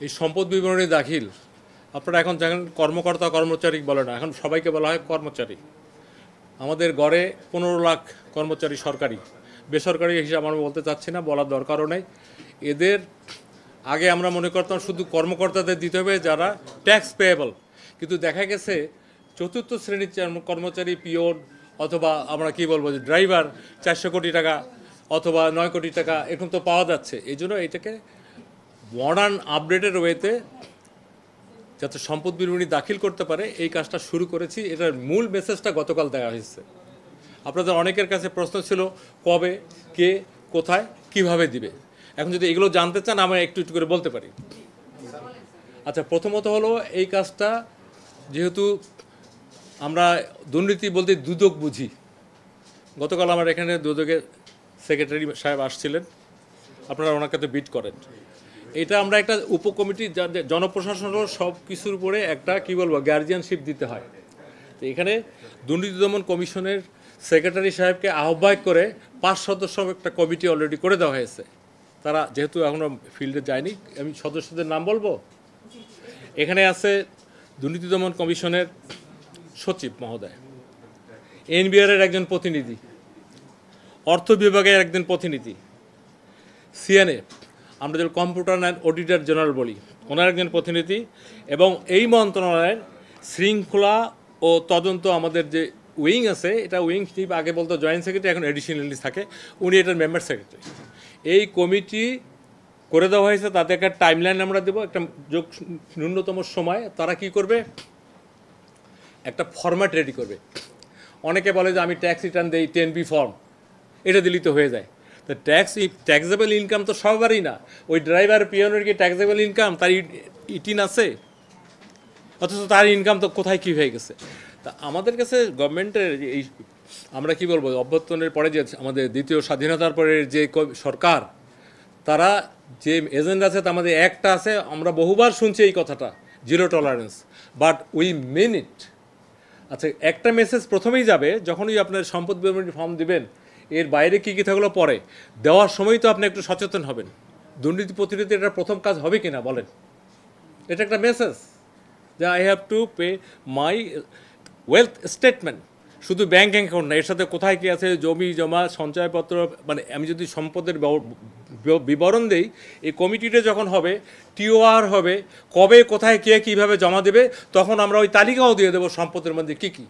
এই সম্পদ বিবরণী দাখিল আপনারা এখন দেখেন কর্মকর্তা কর্মচারী বলে না, এখন সবাইকে বলা হয় কর্মচারী। আমাদের গড়ে 15 লাখ কর্মচারী সরকারি, বেসরকারি হিসাবে আমরা বলতে চাচ্ছি না, বলার দরকারও নেই। এদের আগে আমরা মনে করতাম শুধু কর্মকর্তাদের দিতে হবে যারা ট্যাক্স পেয়েবল, কিন্তু দেখা গেছে চতুর্থ শ্রেণীর কর্মচারী, পিওন অথবা আমরা কি বলবো যে ড্রাইভার 400 কোটি টাকা অথবা 9 কোটি টাকা এরকম তো পাওয়া যাচ্ছে। এই জন্য এটাকে মডার্ন আপডেটের ওয়েতে যাতে সম্পদ বিবরণী দাখিল করতে পারে এই কাজটা শুরু করেছি। এটার মূল মেসেজটা গতকাল দেওয়া হয়েছে। আপনাদের অনেকের কাছে প্রশ্ন ছিল কবে, কে, কোথায়, কিভাবে দিবে। এখন যদি এগুলো জানতে চান আমি একটু একটু করে বলতে পারি। আচ্ছা, প্রথমত হলো এই কাজটা যেহেতু আমরা দুর্নীতি বলতে দুদক বুঝি, গতকাল আমার এখানে দুদকের সেক্রেটারি সাহেব আসছিলেন, আপনারা ওনাকে তো বিট করেন। এটা আমরা একটা উপকমিটি জনপ্রশাসনের সব কিছুর উপরে একটা কি বলবো গার্জিয়ানশিপ দিতে হয়। তো এখানে দুর্নীতি দমন কমিশনের সেক্রেটারি সাহেবকে আহ্বায়ক করে 5 সদস্য একটা কমিটি অলরেডি করে দেওয়া হয়েছে। তারা যেহেতু এখনও ফিল্ডে যায়নি, আমি সদস্যদের নাম বলবো। এখানে আছে দুর্নীতি দমন কমিশনের সচিব মহোদয়, এনবিআরের একজন প্রতিনিধি, অর্থ বিভাগের একজন প্রতিনিধি, সিএনএ আমরা যে কম্পিউটার অ্যান্ড অডিটর জেনারেল বলি ওনার একজন প্রতিনিধি, এবং এই মন্ত্রণালয়ের শৃঙ্খলা ও তদন্ত আমাদের যে উইং আছে, এটা উইং চিফ আগে বলতো জয়েন্ট সেক্রেটারি, এখন এডিশনালি থাকে, উনি এটার মেম্বার সেক্রেটারি। এই কমিটি করে দেওয়া হয়েছে, তাদের একটা টাইমলাইন আমরা দেবো, একটা ন্যূনতম সময় তারা কি করবে, একটা ফরম্যাট রেডি করবে। অনেকে বলে যে আমি ট্যাক্স রিটার্ন দিই 10B ফর্ম, এটা দিলেই তো হয়ে যায়। তো ট্যাক্সেবল ইনকাম তো সবারই না। ওই ড্রাইভার পিয়নের কি ট্যাক্সেবল ইনকাম, তার ইটিন আছে, অথচ তার ইনকাম তো কোথায় কী হয়ে গেছে। তা আমাদের কাছে গভর্নমেন্টের এই আমরা কি বলবো অভ্যর্থনের পরে যে আমাদের দ্বিতীয় স্বাধীনতার পরে যে সরকার, তারা যে এজেন্ডা আছে, তার আমাদের একটা আছে, আমরা বহুবার শুনছি এই কথাটা, zero tolerance, but we mean it. আচ্ছা, একটা মেসেজ প্রথমেই যাবে যখনই আপনার সম্পদ বিবরণী ফর্ম দিবেন, এর বাইরে কী কী থাকলো পরে দেওয়ার সময় তো আপনি একটু সচেতন হবেন। দুর্নীতি প্রতিরোধে এটা প্রথম কাজ হবে কি না বলেন, এটা একটা মেসেজ যে I have to pay my wealth statement. শুধু ব্যাঙ্ক অ্যাকাউন্ট না, এর সাথে কোথায় কী আছে, জমি জমা সঞ্চয়পত্র, মানে আমি যদি সম্পদের বিবরণ দেই, এই কমিটিটা যখন হবে, টিওআর হবে, কবে কোথায় কে কীভাবে জমা দেবে, তখন আমরা ওই তালিকাও দিয়ে দেবো সম্পদের মধ্যে কী কী।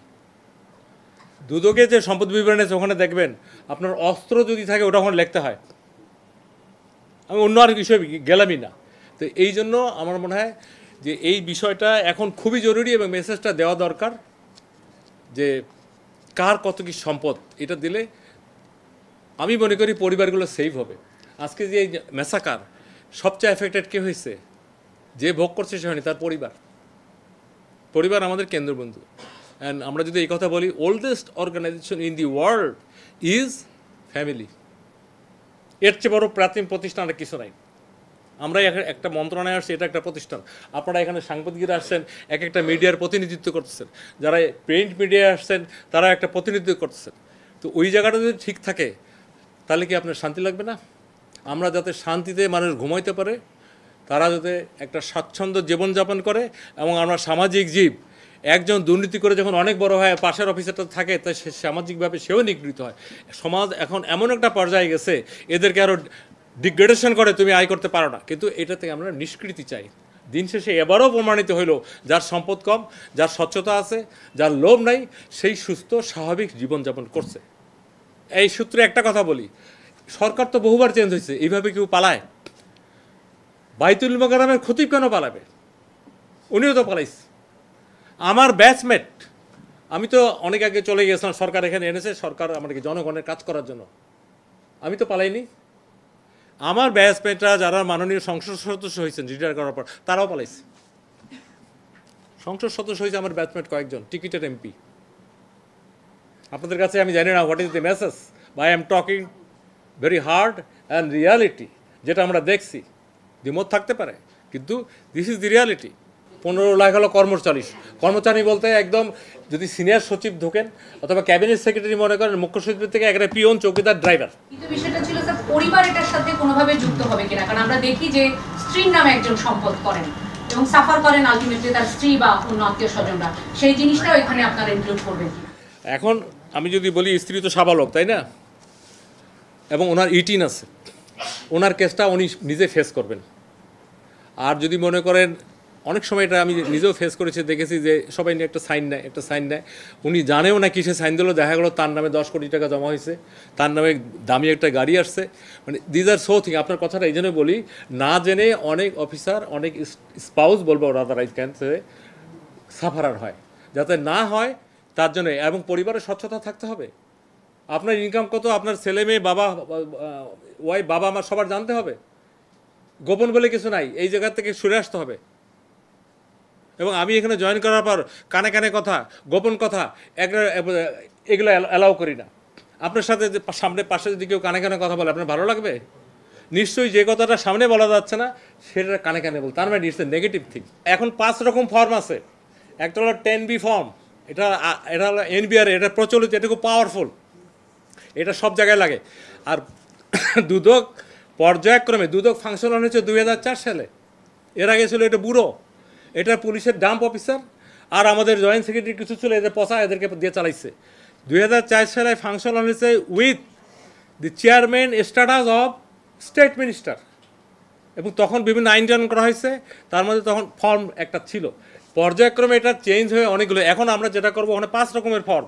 দুদকে যে সম্পদ বিবরণী আছে ওখানে দেখবেন আপনার অস্ত্র যদি থাকে ওটা ওখানে লিখতে হয়। আমি অন্য আর বিষয়ে গেলামই না। তো এই জন্য আমার মনে হয় যে এই বিষয়টা এখন খুবই জরুরি এবং মেসেজটা দেওয়া দরকার যে কার কত কী সম্পদ, এটা দিলে আমি মনে করি পরিবারগুলো সেভ হবে। আজকে যে এই ম্যাসাকার সবচেয়ে এফেক্টেড কে হয়েছে, যে ভোগ করছে সে হয়নি, তার পরিবার আমাদের কেন্দ্রবিন্দু। অ্যান্ড আমরা যদি এই কথা বলি, oldest organisation in the world is family. এর চেয়ে বড় প্রাচীন প্রতিষ্ঠান আর কিছু নাই। আমরা একটা মন্ত্রণালয় আসছি, এটা একটা প্রতিষ্ঠান। আপনারা এখানে সাংবাদিকরা আসছেন, এক একটা মিডিয়ার প্রতিনিধিত্ব করতেছেন, যারা প্রিন্ট মিডিয়ায় আসছেন তারা একটা প্রতিনিধিত্ব করতেছেন। তো ওই জায়গাটা যদি ঠিক থাকে তাহলে কি আপনার শান্তি লাগবে না? আমরা যাতে শান্তিতে মানুষ ঘুমাইতে পারে, তারা যাতে একটা স্বাচ্ছন্দ্য জীবনযাপন করে, এবং আমরা সামাজিক জীব, একজন দুর্নীতি করে যখন অনেক বড় হয়, পাশের অফিসারটা থাকে, তাই সে সামাজিকভাবে সেও নিগৃহীত হয়। সমাজ এখন এমন একটা পর্যায়ে গেছে, এদেরকে আরও ডিগ্রেডেশন করে, তুমি আয় করতে পারো না। কিন্তু এটা থেকে আমরা নিষ্কৃতি চাই। দিন শেষে এবারও প্রমাণিত হইল, যার সম্পদ কম, যার স্বচ্ছতা আছে, যার লোভ নাই, সেই সুস্থ স্বাভাবিক জীবনযাপন করছে। এই সূত্রে একটা কথা বলি, সরকার তো বহুবার চেঞ্জ হয়েছে, এইভাবে কেউ পালায়? বাইতুল মোকাররমের খতিব কেন পালাবে? উনিও তো পালাইছে। আমার ব্যাচমেট, আমি তো অনেক আগে চলে গিয়েছিলাম, সরকার এখানে এনেছে, সরকার আমাদেরকে জনগণের কাজ করার জন্য, আমি তো পালাইনি। আমার ব্যাচমেটরা যারা মাননীয় সংসদ সদস্য হয়েছেন রিটায়ার করার পর, তারাও পালাইছে। সংসদ সদস্য হয়েছে আমার ব্যাচমেট কয়েকজন, টিকিটের এমপি। আপনাদের কাছে আমি জানি না what is the message, by I am talking very hard and reality, যেটা আমরা দেখছি। দ্বিমত থাকতে পারে, কিন্তু this is the reality. 15 lakh হলো কর্মচারী। কর্মচারী বলতে একদম যদি সিনিয়র সচিব ঢোকেন অথবা ক্যাবিনেট সেক্রেটারি মনে করেন, মুখ্য সচিব থেকে একটা পিয়ন, চৌকিদার, ড্রাইভার। কিন্তু বিষয়টা ছিল স্যার পরিবার এটার সাথে কোনোভাবে যুক্ত হবে কিনা, কারণ আমরা দেখি যে স্ত্রীর নামে একজন সম্পদ করেন এবং সাফার করেন আলটিমেটলি তার স্ত্রী বা অন্য আত্মীয় স্বজনরা, সেই জিনিসটাও এখানে আপনারা ইনক্লুড করবেন। এখন আমি যদি বলি স্ত্রী তো সাবালক, তাই না, এবং ওনার ইটিন আছে, ওনার কেসটা উনি নিজে ফেস করবেন। আর যদি মনে করেন, অনেক সময় এটা আমি নিজেও ফেস করেছি, দেখেছি যে সবাই নিয়ে একটা সাইন নেয়, উনি জানেও না কিসে সাইন দিল, দেখা গেলো তার নামে 10 কোটি টাকা জমা হয়েছে, তার নামে দামি একটা গাড়ি আসছে। মানে দিজ আর সো থিং। আপনার কথাটা এই জন্য বলি, না জেনে অনেক অফিসার, অনেক স্পাউস বলবো rather I can say, sufferer হয়। যাতে না হয় তার জন্য, এবং পরিবারের স্বচ্ছতা থাকতে হবে। আপনার ইনকাম কত, আপনার ছেলে মেয়ে, বাবা, ওয়াইফ, বাবা মা সবার জানতে হবে। গোপন বলে কিছু নাই, এই জায়গা থেকে সরে আসতে হবে। এবং আমি এখানে জয়েন করার পর কানে কানে কথা, গোপন কথা, এগুলো অ্যালাউ করি না। আপনার সাথে যে সামনে পাশে যদি কেউ কানে কানে কথা বলে, আপনার ভালো লাগবে? নিশ্চয়ই যে কথাটা সামনে বলা যাচ্ছে না সেটা কানে কানে বল, তার মানে ইটস এ নেগেটিভ থিং। এখন 5 রকম ফর্ম আছে। একটা হলো 10B ফর্ম, এটা হলো NBR, এটা প্রচলিত, এটা খুব পাওয়ারফুল, এটা সব জায়গায় লাগে। আর দুদক পর্যায়ক্রমে, দুদক ফাংশনাল হয়েছে 2004 সালে। এর আগে ছিল এটা ব্যুরো, এটা পুলিশের ডাম্প অফিসার, আর আমাদের জয়েন্ট সেক্রেটারি কিছু ছিল, এদের পচা, এদেরকে দিয়ে চালাইছে। 2004 সালে ফাংশনাল হয়েছে with the chairman status of state minister, এবং তখন বিভিন্ন আইন জান করা হয়েছে, তার মধ্যে তখন ফর্ম একটা ছিল। পর্যায়ক্রমে এটা চেঞ্জ হয়ে অনেকগুলো, এখন আমরা যেটা করবো ওখানে 5 রকমের ফর্ম,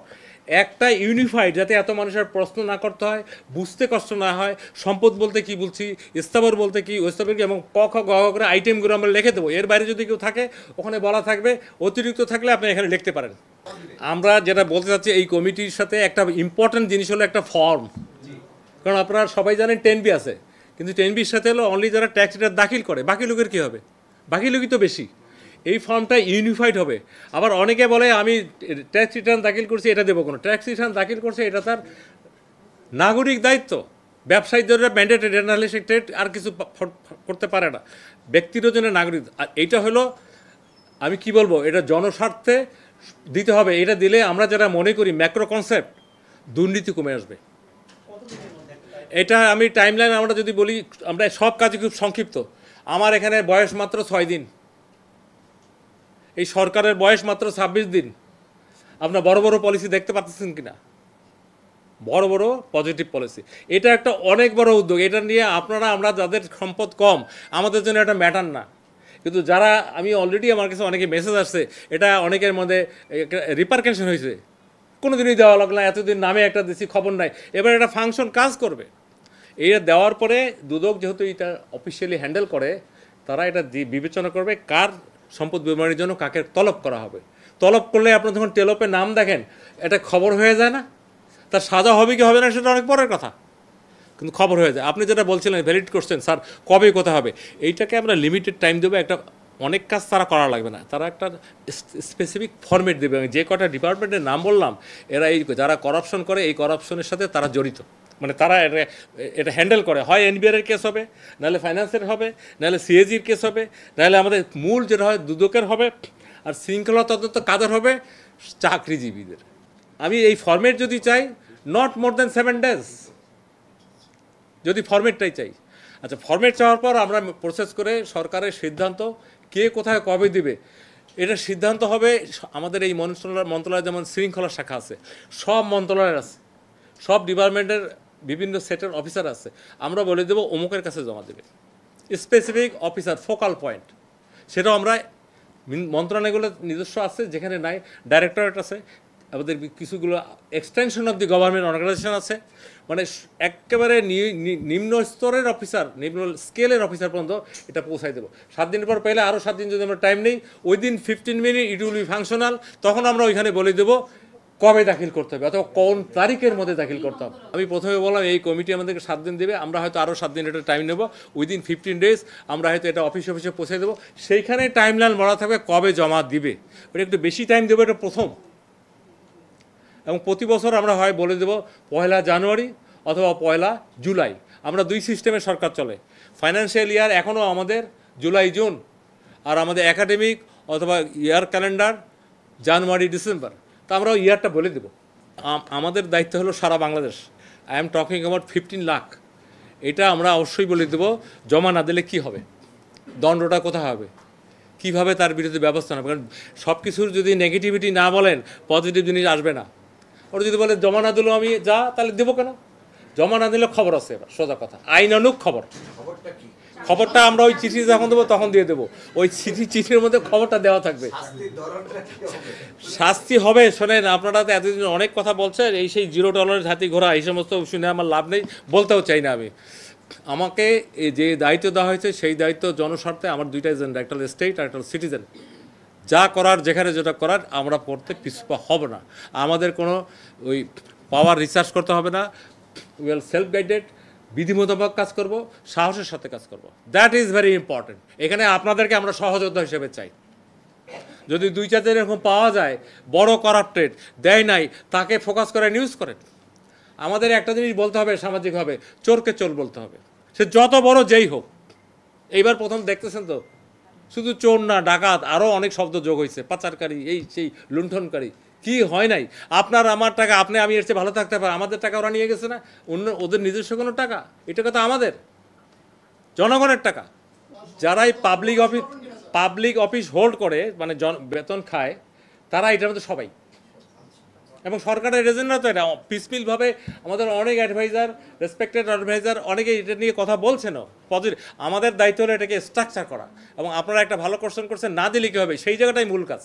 একটা ইউনিফাইড, যাতে এত মানুষের প্রশ্ন না করতে হয়, বুঝতে কষ্ট না হয়। সম্পদ বলতে কি বলছি, স্থাবর বলতে কি, স্থাবর কি, এবং ক খ গ ঘ করে আইটেমগুলো আমরা লিখে দেবো। এর বাইরে যদি কেউ থাকে ওখানে বলা থাকবে, অতিরিক্ত থাকলে আপনি এখানে লিখতে পারেন। আমরা যেটা বলতে চাচ্ছি, এই কমিটির সাথে একটা ইম্পর্টেন্ট জিনিস হলো একটা ফর্ম। কারণ আপনারা সবাই জানেন 10B আছে, কিন্তু 10Bর সাথে হলো অনলি যারা ট্যাক্স রিটার্ন দাখিল করে, বাকি লোকের কী হবে? বাকি লোকই তো বেশি। এই ফর্মটা ইউনিফাইড হবে। আবার অনেকে বলে আমি ট্যাক্স রিটার্ন দাখিল করছি, এটা দেবো কোনো, ট্যাক্স রিটার্ন দাখিল করছে এটা তার নাগরিক দায়িত্ব। ব্যবসায়ীদের ম্যান্ডেটেড, এটা নাহলে সে ট্রেড আর কিছু করতে পারে না, ব্যক্তিরও জন্য নাগরিক। আর এইটা হলো, আমি কি বলবো, এটা জনস্বার্থে দিতে হবে। এটা দিলে আমরা যারা মনে করি ম্যাক্রো কনসেপ্ট, দুর্নীতি কমে আসবে। এটা আমি টাইমলাইন আমরা যদি বলি, আমরা সব কাজে খুব সংক্ষিপ্ত। আমার এখানে বয়স মাত্র 6 দিন, এই সরকারের বয়স মাত্র 26 দিন। আপনার বড় বড় পলিসি দেখতে পাচ্ছেন কিনা? বড় বড় পজিটিভ পলিসি, এটা একটা অনেক বড় উদ্যোগ। এটা নিয়ে আপনারা, আমরা যাদের সম্পদ কম, আমাদের জন্য এটা ম্যাটার না। কিন্তু যারা, আমি অলরেডি আমার কাছে অনেকে মেসেজ আসছে, এটা অনেকের মধ্যে রিপারকেশন হয়েছে, কোনো দিনই দেওয়া লাগলো না, এতদিন নামে একটা দিচ্ছি, খবর নাই। এবার এটা ফাংশন কাজ করবে। এটা দেওয়ার পরে দুদক যেহেতু এটা অফিসিয়ালি হ্যান্ডেল করে, তারা এটা বিবেচনা করবে কার সম্পদ বিমানের জন্য কাকে তলব করা হবে। তলব করলে আপনার যখন টেলপে নাম দেখেন, এটা খবর হয়ে যায় না? তার সাজা হবে কি হবে না সেটা অনেক পরের কথা, কিন্তু খবর হয়ে যায়। আপনি যেটা বলছিলেন, ভ্যালিড কোশ্চেন, স্যার কবে কোথা হবে, এইটাকে আমরা লিমিটেড টাইম দেবো। একটা অনেক কাজ তারা করা লাগবে না, তারা একটা স্পেসিফিক ফরম্যাট দেবে। যে কটা ডিপার্টমেন্টের নাম বললাম, এরা এই যারা করাপশন করে, এই করাপশনের সাথে তারা জড়িত, মানে তারা এটা হ্যান্ডেল করে। হয় NBR-এর কেস হবে, নাহলে ফাইন্যান্সের হবে, নাহলে CAG-র কেস হবে, নাহলে আমাদের মূল যেটা হয় দুদকের হবে, আর শৃঙ্খলা তদন্ত কাদের হবে? চাকরিজীবীদের। আমি এই ফরম্যাট যদি চাই, নট মোর দ্যান 7 days, যদি ফরম্যাটটাই চাই। আচ্ছা, ফরম্যাট চাওয়ার পর আমরা প্রসেস করে সরকারের সিদ্ধান্ত, কে কোথায় কবে দিবে, এটা সিদ্ধান্ত হবে আমাদের এই মন্ত্রণালয়। যেমন শৃঙ্খলা শাখা আছে, সব মন্ত্রণালয়ের আছে, সব ডিপার্টমেন্টের বিভিন্ন সেটের অফিসার আছে। আমরা বলে দেবো অমুকের কাছে জমা দেবে, স্পেসিফিক অফিসার, ফোকাল পয়েন্ট। সেটাও আমরা মন্ত্রণালয়গুলো নিজস্ব আছে, যেখানে নাই ডাইরেক্টরেট আছে, আমাদের কিছুগুলো extension of the government organisation আছে। মানে একেবারে নিম্ন স্তরের অফিসার, নিম্ন স্কেলের অফিসার পর্যন্ত এটা পৌঁছাই দেবো। 7 দিনের পর পেলে আরও 7 দিন যদি আমরা টাইম নেই, within 15 minute it will be functional. তখন আমরা ওইখানে বলে দেবো কবে দাখিল করতে হবে অথবা কোন তারিখের মধ্যে দাখিল করতে হবে। আমি প্রথমে বললাম এই কমিটি আমাদেরকে 7 দিন দেবে, আমরা হয়তো আরও 7 দিন এটা টাইম নেব। উইদিন 15 days আমরা হয়তো এটা অফিসে পৌঁছে দেবো। সেইখানে টাইমলাইন বলা থাকবে কবে জমা দিবে, ওটা একটু বেশি টাইম দেবো, এটা প্রথম। এবং প্রতি বছর আমরা হয় বলে দেবো 1 জানুয়ারি অথবা 1 জুলাই। আমরা 2 সিস্টেমে সরকার চলে। ফাইন্যান্সিয়াল ইয়ার এখনও আমাদের জুলাই জুন, আর আমাদের একাডেমিক অথবা ইয়ার ক্যালেন্ডার জানুয়ারি ডিসেম্বর, তা আমরাও ইয়ারটা বলে দেব। আমাদের দায়িত্ব হলো সারা Bangladesh. I am talking about 15 lakh. এটা আমরা অবশ্যই বলে দেব। জমা না দিলে কি হবে, দণ্ডটা কোথায় হবে, কিভাবে তার বিরুদ্ধে ব্যবস্থা নেবে। কারণ সব কিছুর যদি নেগেটিভিটি না বলেন, পজিটিভ জিনিস আসবে না। ওরা যদি বলে জমা না দিলেও আমি যা, তাহলে দেবো কেন? জমা না দিলে খবর আছে, এবার সোজা কথা, আইনানুগ খবর। খবরটা আমরা ওই চিঠি যখন দেবো তখন দিয়ে দেবো। ওই চিঠির মধ্যে খবরটা দেওয়া থাকবে। শাস্তি হবে, শোনেন, আপনারা তো এতদিন অনেক কথা বলছেন, এই সেই $0 হাতি ঘোড়া, এই সমস্ত শুনে আমার লাভ নেই, বলতেও চাই না আমি। আমাকে যে দায়িত্ব দেওয়া হয়েছে সেই দায়িত্ব জনস্বার্থে। আমার দুইটা এজেন্ডা, একটা স্টেট আর একটা সিটিজেন। যা করার, যেখানে যেটা করার, আমরা করতে পিছপা হব না। আমাদের কোনো ওই পাওয়ার রিসার্চ করতে হবে না। উইল সেলফ গাইডেড, বিধি মোতাবেক কাজ করব, সাহসের সাথে কাজ করব। That is very important. এখানে আপনাদেরকে আমরা সহযোদ্ধা হিসেবে চাই। যদি 2-4 দিন এরকম পাওয়া যায় বড় করাপ্টেড, দেয় নাই, তাকে ফোকাস করে নিউজ করেন। আমাদের একটা জিনিস বলতে হবে সামাজিকভাবে, চোরকে চোর বলতে হবে, সে যত বড় যেই হোক। এইবার প্রথম দেখতেছেন তো, শুধু চোর না, ডাকাত, আরও অনেক শব্দ যোগ হয়েছে, পাচারকারী, এই সেই লুণ্ঠনকারী। কি হয় নাই? আপনার আমার টাকা, আপনি আমি এর চেয়ে ভালো থাকতে পারি, আমাদের টাকা ওরা নিয়ে গেছে না? ওদের নিজস্ব কোনো টাকা? এটা কথা আমাদের জনগণের টাকা। যারাই পাবলিক অফিস হোল্ড করে, মানে বেতন খায়, তারা এটার মধ্যে সবাই। এবং সরকারের এজেন্ডা তো এটা পিসমিলভাবে। আমাদের অনেক অ্যাডভাইজার, রেসপেক্টেড অ্যাডভাইজার, অনেকে এটা নিয়ে কথা বলছেনও পজিটিভ। আমাদের দায়িত্ব হলো এটাকে স্ট্রাকচার করা। এবং আপনারা একটা ভালো কোশ্চেন করছেন, না দিলে কী হবে, সেই জায়গাটাই মূল কাজ।